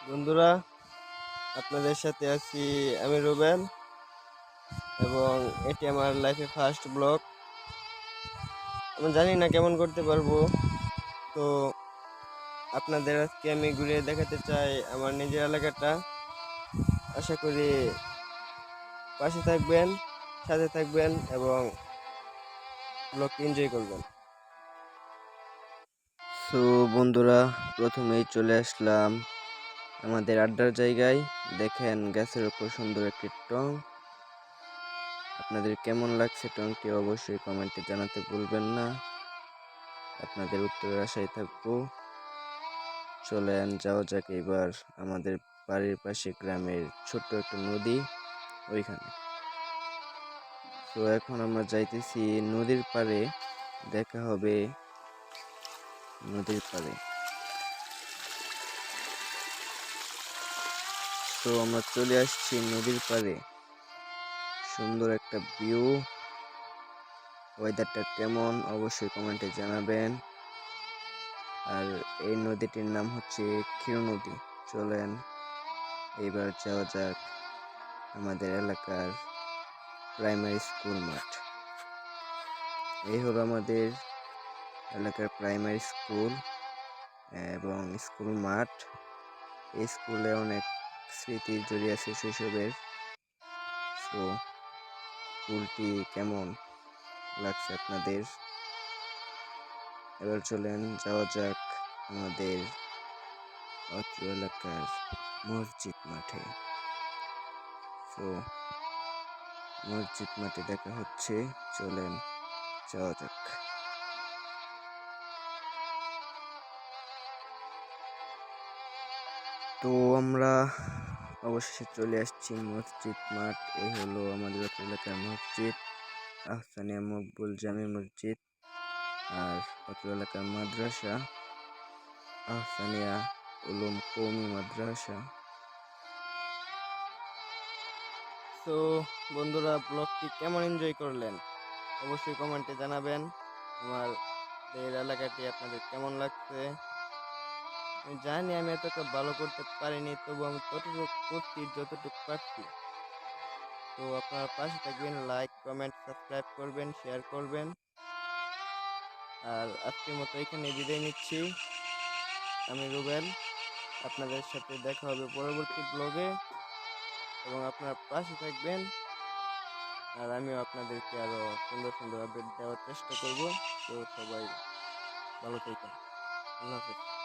বন্ধুরা, আপনাদের সাথে আছি আমি রুবেল এবং এটি আমার লাইফে ফার্স্ট ব্লগ। আমি জানি না কেমন করতে পারবো, তো আপনাদের আজকে আমি ঘুরিয়ে দেখাতে চাই আমার নিজের এলাকাটা। আশা করি পাশে থাকবেন, সাথে থাকবেন এবং ব্লগটি এনজয় করবেন। তো বন্ধুরা, প্রথমেই চলে আসলাম আমাদের আড্ডার জায়গায়। দেখেন গাছের উপর সুন্দর একটি টং। আপনাদের কেমন লাগছে টংটি অবশ্যই কমেন্টে জানাতে ভুলবেন না। আপনাদের উত্তরের আশায় থাকবো। চলেন যাওয়া যাক এবার আমাদের বাড়ির পাশে গ্রামের ছোট্ট একটা নদী, ওইখানে। তো এখন আমরা যাইতেছি নদীর পাড়ে, দেখা হবে নদীর পাড়ে। তো আমরা চলে আসছি নদীর পাড়ে। সুন্দর একটা ভিউ। ওয়েদারটা কেমন অবশ্যই কমেন্টে জানাবেন। আর এই নদীটির নাম হচ্ছে ক্ষীর নদী। চলেন এবার যাওয়া যাক আমাদের এলাকার প্রাইমারি স্কুল মাঠ। এই হলো আমাদের এলাকার প্রাইমারি স্কুল এবং স্কুল মাঠ। এই স্কুলে অনেক স্মৃতি জড়িয়ে আছে শৈশবের। তো স্কুলটি কেমন লাগছে আপনাদের? এবার চলেন যাওয়া যাক আমাদের অত্র এলাকার মসজিদ মাঠে। তো মসজিদ মাঠে দেখা হচ্ছে, চলেন যাওয়া যাক। তো আমরা অবশেষে চলে আসছি মসজিদ মাঠ। এই হলো আমাদের এলাকার মসজিদ, আহসানিয়া মকবুল জামি মসজিদ। আর অত্র এলাকার মাদ্রাসা আহসানিয়া উলুম কওমি মাদ্রাসা। তো বন্ধুরা, ব্লগটি কেমন এনজয় করলেন অবশ্যই কমেন্টে জানাবেন। আমাদের এলাকাটি আপনাদের কেমন লাগছে? আমি জানি আমি এতটা ভালো করতে পারিনি, তবু আমি ততটুকু করছি যতটুকু পারছি। তো আপনারা পাশে থাকবেন, লাইক কমেন্ট সাবস্ক্রাইব করবেন, শেয়ার করবেন। আর আজকের মতো এখানে বিদায় নিচ্ছি। আমি রুবেল। আপনাদের সাথে দেখা হবে পরবর্তী ব্লগে এবং আপনারা পাশে থাকবেন। আর আমিও আপনাদেরকে আরো সুন্দর সুন্দর আপডেট দেওয়ার চেষ্টা করব। তো সবাই ভালো থাকবেন। আল্লাহ হাফেজ।